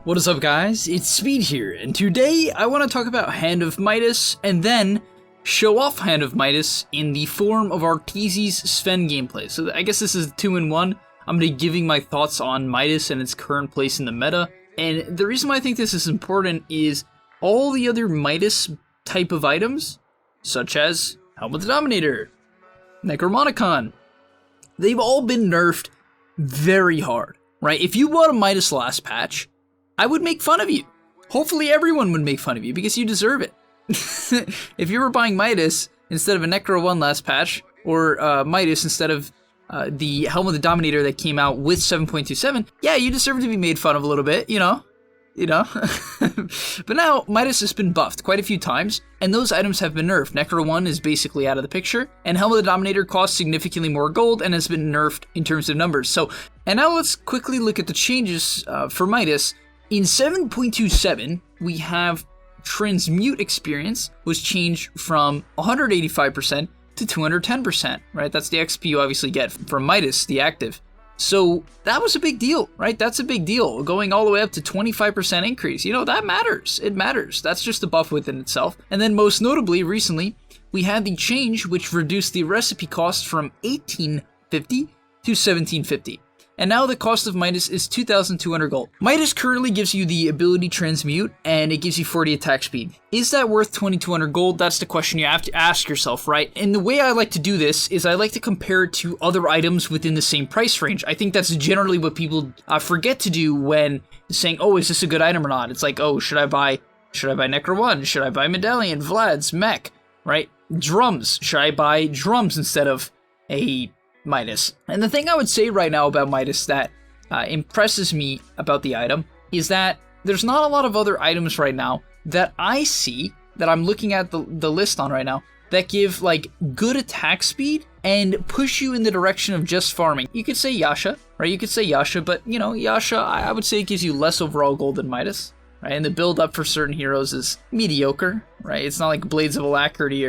What is up, guys? It's Speed here, and today I want to talk about Hand of Midas and then show off Hand of Midas in the form of Arteezy's Sven gameplay. So I guess this is 2-in-1. I'm going to be giving my thoughts on Midas and its current place in the meta. And the reason why I think this is important is all the other Midas type of items, such as Helm of the Dominator, Necromonicon, they've all been nerfed very hard, right? If you bought a Midas last patch, I would make fun of you. Hopefully everyone would make fun of you because you deserve it. If you were buying Midas instead of a Necro 1 last patch, or Midas instead of the Helm of the Dominator that came out with 7.27, yeah, you deserve to be made fun of a little bit, you know? But now, Midas has been buffed quite a few times, and those items have been nerfed. Necro 1 is basically out of the picture, and Helm of the Dominator costs significantly more gold and has been nerfed in terms of numbers. And now let's quickly look at the changes for Midas. In 7.27, we have Transmute experience was changed from 185% to 210%, right? That's the XP you obviously get from Midas, the active. So that was a big deal, right? That's a big deal. Going all the way up to 25% increase. You know, that matters. It matters. That's just a buff within itself. And then most notably, recently, we had the change which reduced the recipe cost from 1850 to 1750. And now the cost of Midas is 2,200 gold. Midas currently gives you the ability Transmute, and it gives you 40 attack speed. Is that worth 2,200 gold? That's the question you have to ask yourself, right? And the way I like to do this is I like to compare it to other items within the same price range. I think that's generally what people forget to do when saying, oh, is this a good item or not? It's like, oh, should I buy Necro 1? Should I buy Medallion, Vlad's, Mech, right? Drums. Should I buy drums instead of a Midas? And the thing I would say right now about Midas that impresses me about the item is that there's not a lot of other items right now that I see, that I'm looking at the list on right now, that give like good attack speed and push you in the direction of just farming. You could say Yasha, right? You could say Yasha, but you know, Yasha, I would say it gives you less overall gold than Midas, right? And the build up for certain heroes is mediocre, right? It's not like Blades of Alacrity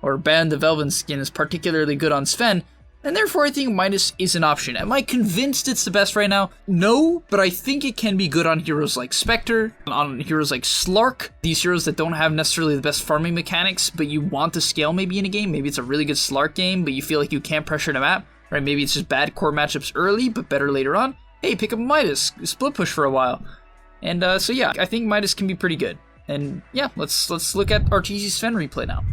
or Band of Elven Skin is particularly good on Sven. And therefore, I think Midas is an option. Am I convinced it's the best right now? No, but I think it can be good on heroes like Spectre, on heroes like Slark, these heroes that don't have necessarily the best farming mechanics, but you want to scale maybe in a game. Maybe it's a really good Slark game, but you feel like you can't pressure the map, right? Maybe it's just bad core matchups early, but better later on. Hey, pick up Midas, split push for a while. And so yeah, I think Midas can be pretty good. And yeah, let's look at Arteezy's Sven replay now.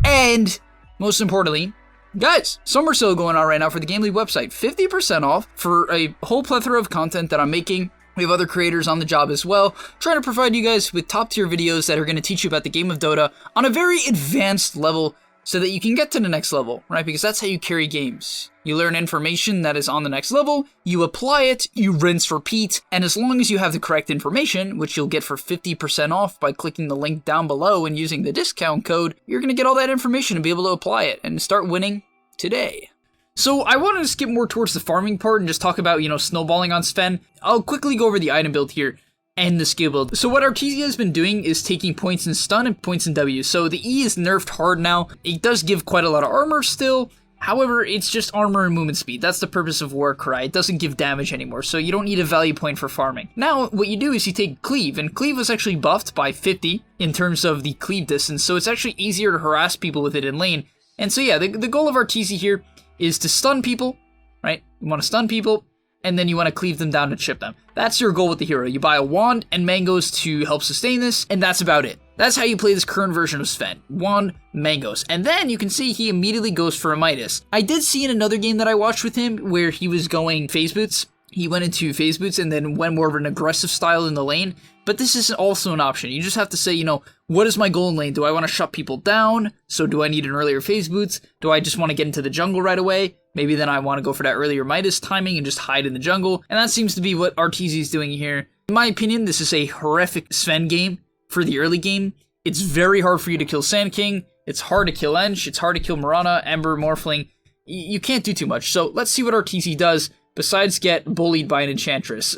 And most importantly, guys, summer sale going on right now for the gameleap website. 50% off for a whole plethora of content that I'm making. We have other creators on the job as well, trying to provide you guys with top tier videos that are going to teach you about the game of Dota on a very advanced level so that you can get to the next level, right? Because that's how you carry games. You learn information that is on the next level, you apply it, you rinse, repeat, and as long as you have the correct information, which you'll get for 50% off by clicking the link down below and using the discount code, you're going to get all that information and be able to apply it and start winning today. So I wanted to skip more towards the farming part and just talk about, you know, snowballing on Sven. I'll quickly go over the item build here and the skill build. So what Arteezy has been doing is taking points in stun and points in W. So the E is nerfed hard now. It does give quite a lot of armor still. However, it's just armor and movement speed. That's the purpose of Warcry. It doesn't give damage anymore, so you don't need a value point for farming. Now, what you do is you take Cleave, and Cleave was actually buffed by 50 in terms of the cleave distance, so it's actually easier to harass people with it in lane. And so yeah, the goal of Arteezy here is to stun people, right? You want to stun people, and then you want to cleave them down to chip them. That's your goal with the hero. You buy a wand and mangoes to help sustain this, and that's about it. That's how you play this current version of Sven. Wand, mangoes. And then you can see he immediately goes for a Midas. I did see in another game that I watched with him where he was going phase boots. He went into phase boots and then went more of an aggressive style in the lane. But this is also an option. You just have to say, you know, what is my goal in lane? Do I want to shut people down? So do I need an earlier phase boots? Do I just want to get into the jungle right away? Maybe then I want to go for that earlier Midas timing and just hide in the jungle. And that seems to be what Arteezy is doing here. In my opinion, this is a horrific Sven game for the early game. It's very hard for you to kill Sand King. It's hard to kill Ench. It's hard to kill Mirana, Ember, Morphling. You can't do too much. So let's see what Arteezy does besides get bullied by an Enchantress.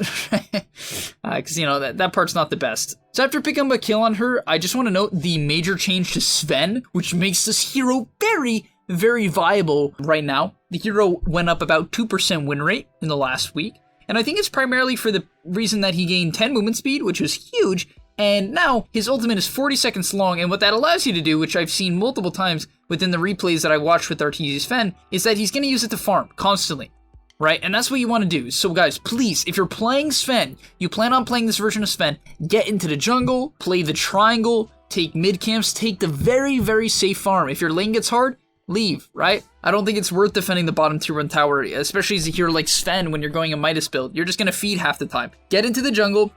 Because, you know, that part's not the best. So after picking up a kill on her, I just want to note the major change to Sven, which makes this hero very, very viable right now. The hero went up about 2% win rate in the last week. and I think it's primarily for the reason that he gained 10 movement speed, which was huge, and now his ultimate is 40 seconds long, and what that allows you to do, which I've seen multiple times within the replays that I watched with Arteezy Sven, is that he's going to use it to farm constantly, right? And that's what you want to do. So guys, please, if you're playing Sven, you plan on playing this version of Sven, get into the jungle, play the triangle, take mid camps, take the very, very safe farm. If your lane gets hard, leave, right? I don't think it's worth defending the bottom tier 1 tower, especially as a hero like Sven when you're going a Midas build. You're just going to feed half the time. Get into the jungle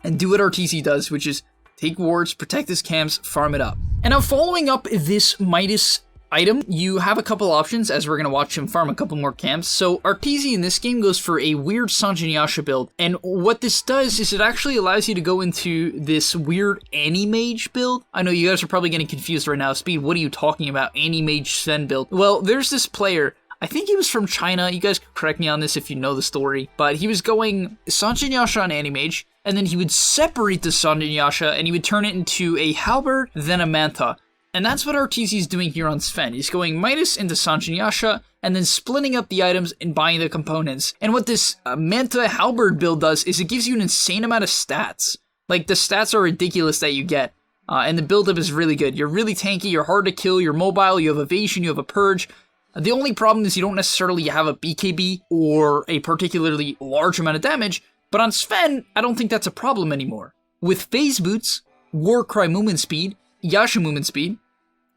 and do what Arteezy does, which is take wards, protect his camps, farm it up. And now following up this Midas item, you have a couple options as we're going to watch him farm a couple more camps. So Arteezy in this game goes for a weird Sanjin build, and what this does is it actually allows you to go into this weird Animage build. I know you guys are probably getting confused right now. Speed, what are you talking about? Animage Sven build? Well, there's this player, I think he was from China, you guys can correct me on this if you know the story, but he was going Sanjin on Animage, and then he would separate the Sanjin and he would turn it into a halberd, then a manta. And that's what Arteezy is doing here on Sven. He's going Midas into Sanjin and then splitting up the items and buying the components. And what this Manta Halberd build does is it gives you an insane amount of stats. Like, the stats are ridiculous that you get. And the build-up is really good. You're really tanky, you're hard to kill, you're mobile, you have evasion, you have a purge. The only problem is you don't necessarily have a BKB or a particularly large amount of damage, but on Sven, I don't think that's a problem anymore. With phase boots, Warcry movement speed, Yasha movement speed,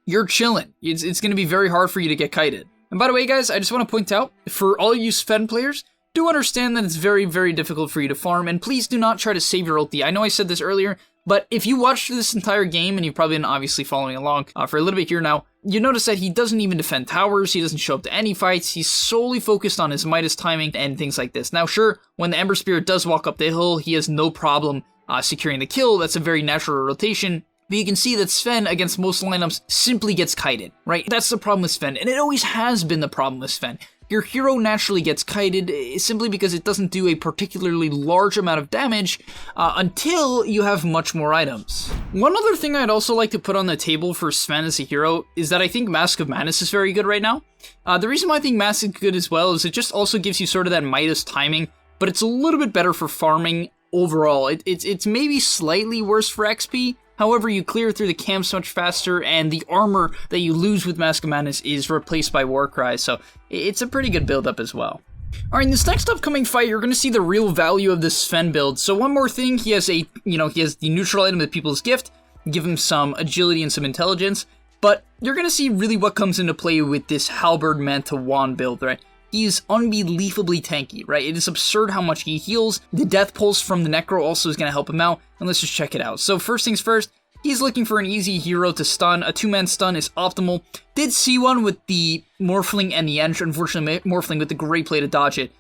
you're chilling. It's going to be very hard for you to get kited. And by the way, guys, I just want to point out, for all you Sven players, do understand that it's very, very difficult for you to farm, and please do not try to save your ulti. I know I said this earlier, but if you watched this entire game, and you've probably been obviously following along for a little bit here now, you notice that he doesn't even defend towers, he doesn't show up to any fights, he's solely focused on his Midas timing and things like this. Now sure, when the Ember Spirit does walk up the hill, he has no problem securing the kill. That's a very natural rotation. But you can see that Sven, against most lineups, simply gets kited, right? That's the problem with Sven, and it always has been the problem with Sven. Your hero naturally gets kited simply because it doesn't do a particularly large amount of damage until you have much more items. One other thing I'd also like to put on the table for Sven as a hero is that I think Mask of Madness is very good right now. The reason why I think Mask is good as well is it just also gives you sort of that Midas timing, but it's a little bit better for farming overall. It's maybe slightly worse for XP. However, you clear through the camps much faster, and the armor that you lose with Mask of Madness is replaced by Warcry, so it's a pretty good build-up as well. Alright, in this next upcoming fight, you're going to see the real value of this Sven build. So one more thing, he has the neutral item with People's Gift, give him some agility and some intelligence, but you're going to see really what comes into play with this Halberd Manta Wand build, right? He is unbelievably tanky, right? It is absurd how much he heals. The Death Pulse from the Necro also is going to help him out, and let's just check it out. So first things first, he's looking for an easy hero to stun. A 2-man stun is optimal. Did see one with the Morphling and the Ench. Unfortunately, Morphling with the Great Play to dodge it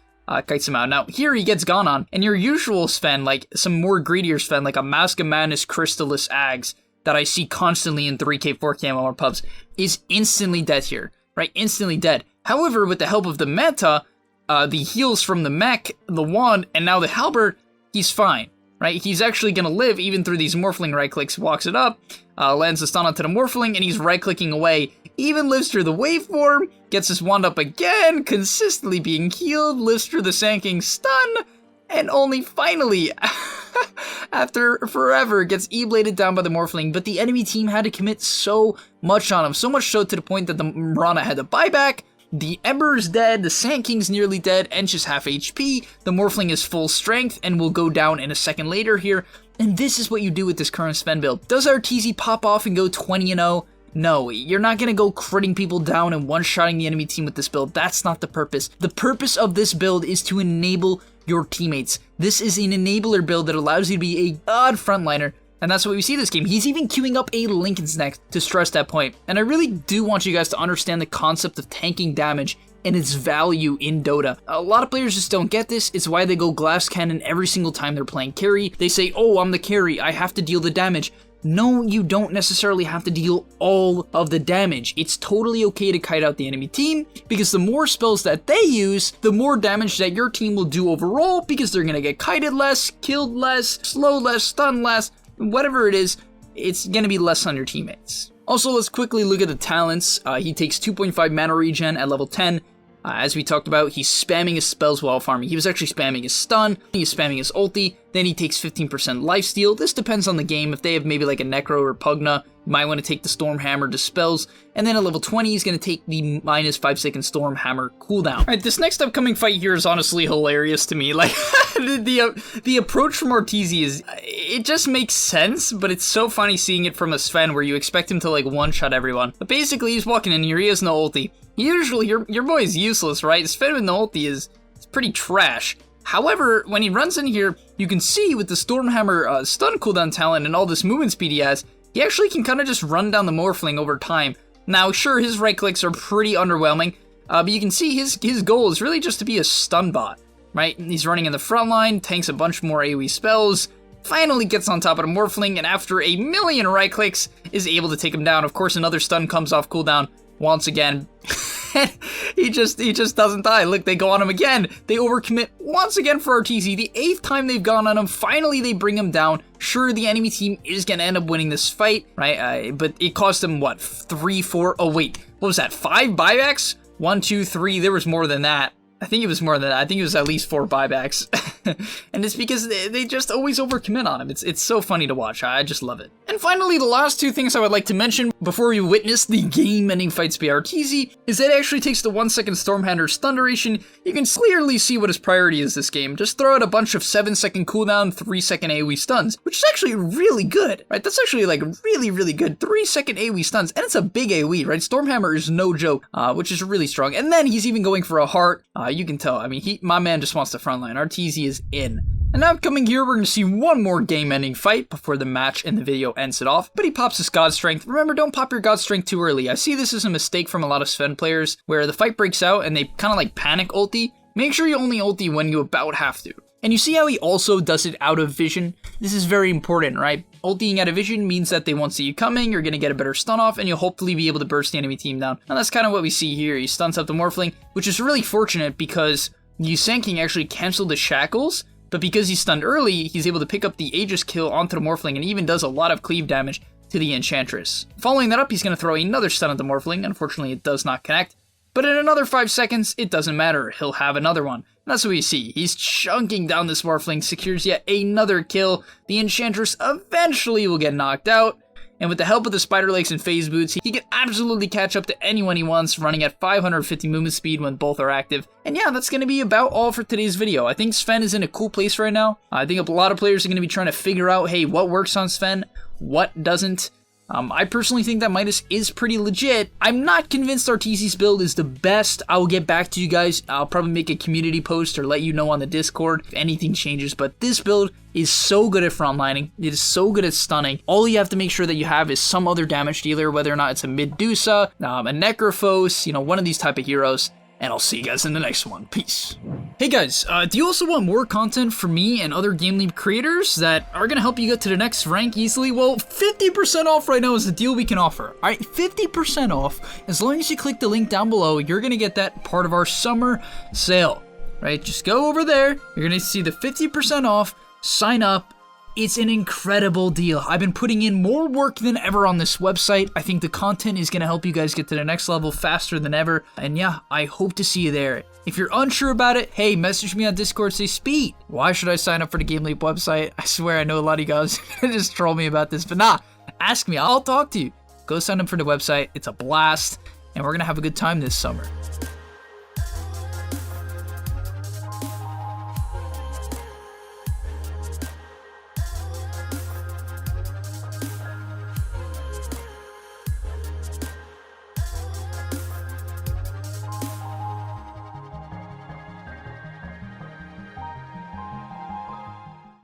kites him out. Now, here he gets gone on, and your usual Sven, like some more greedier Sven, like a Mask of Madness Crystallis Ags that I see constantly in 3K, 4K MMR pubs, is instantly dead here, right? Instantly dead. However, with the help of the Manta, the heals from the mech, the wand, and now the halberd, he's fine, right? He's actually going to live even through these Morphling right-clicks, walks it up, lands the stun onto the Morphling, and he's right-clicking away, even lives through the waveform, gets his wand up again, consistently being healed, lives through the Sand King stun, and only finally, after forever, gets E-bladed down by the Morphling, but the enemy team had to commit so much on him, so much so to the point that the Mirana had to buy back. The Ember is dead, the Sand King's nearly dead, Ench is half HP, the Morphling is full strength and will go down in a second later here, and this is what you do with this current Sven build. Does Arteezy pop off and go 20-0? No, you're not going to go critting people down and one-shotting the enemy team with this build. That's not the purpose. The purpose of this build is to enable your teammates. This is an enabler build that allows you to be a god frontliner, and that's what we see this game. He's even queuing up a Linken's Neck to stress that point. And I really do want you guys to understand the concept of tanking damage and its value in Dota. A lot of players just don't get this. It's why they go Glass Cannon every single time they're playing carry. They say, oh, I'm the carry, I have to deal the damage. No, you don't necessarily have to deal all of the damage. It's totally okay to kite out the enemy team, because the more spells that they use, the more damage that your team will do overall, because they're going to get kited less, killed less, slow less, stun less, whatever it is, it's going to be less on your teammates. Also, let's quickly look at the talents. He takes 2.5 mana regen at level 10. As we talked about, he's spamming his spells while farming. He was actually spamming his stun, he's spamming his ulti, then he takes 15% lifesteal. This depends on the game. If they have maybe like a Necro or Pugna, you might want to take the Stormhammer Dispels. And then at level 20, he's going to take the minus 5-second Stormhammer cooldown. Alright, this next upcoming fight here is honestly hilarious to me. Like, the approach from Arteezy is, it just makes sense, but it's so funny seeing it from a Sven where you expect him to like one-shot everyone. But basically, he's walking in here, he has no ulti. Usually, your boy is useless, right? Sven with no ulti is pretty trash. However, when he runs in here, you can see with the Stormhammer stun cooldown talent and all this movement speed he has, he actually can kind of just run down the Morphling over time. Now, sure, his right clicks are pretty underwhelming, but you can see his goal is really just to be a stun bot, right? He's running in the front line, tanks a bunch more AoE spells, finally gets on top of the Morphling, and after a million right clicks, is able to take him down. Of course, another stun comes off cooldown once again. he just doesn't die. Look, they go on him again. They overcommit once again for Arteezy. The 8th time they've gone on him. Finally, they bring him down. Sure, the enemy team is going to end up winning this fight, right? But it cost them, what, 3, 4, oh wait, what was that, 5 buybacks? 1, 2, 3, there was more than that. I think it was more than that. I think it was at least 4 buybacks. And it's because they just always overcommit on him. It's so funny to watch. I just love it. And finally, the last 2 things I would like to mention before we witness the game-ending fights by Arteezy is that it actually takes the 1-second Stormhammer stun duration. You can clearly see what his priority is this game. Just throw out a bunch of 7-second cooldown, 3-second AoE stuns, which is actually really good, right? That's actually like really, really good. 3-second AoE stuns, and it's a big AoE, right? Stormhammer is no joke, which is really strong. And then he's even going for a heart. You can tell, I mean, my man just wants to frontline. Arteezy is in. And now coming here, we're going to see one more game-ending fight before the match and the video ends it off. But he pops his God Strength. Remember, don't pop your God Strength too early. I see this as a mistake from a lot of Sven players, where the fight breaks out and they kind of like panic ulti. Make sure you only ulti when you about have to. And you see how he also does it out of vision? This is very important, right? Ulting out of vision means that they won't see you coming, you're going to get a better stun off, and you'll hopefully be able to burst the enemy team down. And that's kind of what we see here. He stuns up the Morphling, which is really fortunate because Yusen King actually canceled the shackles, but because he's stunned early, he's able to pick up the Aegis kill onto the Morphling and even does a lot of cleave damage to the Enchantress. Following that up, he's going to throw another stun at the Morphling. Unfortunately, it does not connect. But in another 5 seconds, it doesn't matter. He'll have another one. And that's what we see. He's chunking down this Morphling, secures yet another kill. The Enchantress eventually will get knocked out. And with the help of the Spider Legs and Phase Boots, he can absolutely catch up to anyone he wants, running at 550 movement speed when both are active. And yeah, that's going to be about all for today's video. I think Sven is in a cool place right now. I think a lot of players are going to be trying to figure out, hey, what works on Sven, what doesn't. I personally think that Midas is pretty legit. I'm not convinced Arteezy's build is the best. I will get back to you guys. I'll probably make a community post or let you know on the Discord if anything changes. But this build is so good at frontlining. It is so good at stunning. All you have to make sure that you have is some other damage dealer, whether or not it's a Medusa, a Necrophos, one of these type of heroes. And I'll see you guys in the next one. Peace. Hey guys, do you also want more content from me and other gameleap creators that are going to help you get to the next rank easily? Well, 50% off right now is the deal we can offer. Alright, 50% off. As long as you click the link down below, you're going to get that part of our summer sale. Right, just go over there. You're going to see the 50% off. Sign up. It's an incredible deal. I've been putting in more work than ever on this website. I think the content is going to help you guys get to the next level faster than ever. And yeah, I hope to see you there. If you're unsure about it, hey, message me on Discord, say, Speed, why should I sign up for the gameleap website? I swear I know a lot of you guys just troll me about this, but nah, ask me, I'll talk to you. Go sign up for the website. It's a blast, and we're going to have a good time this summer.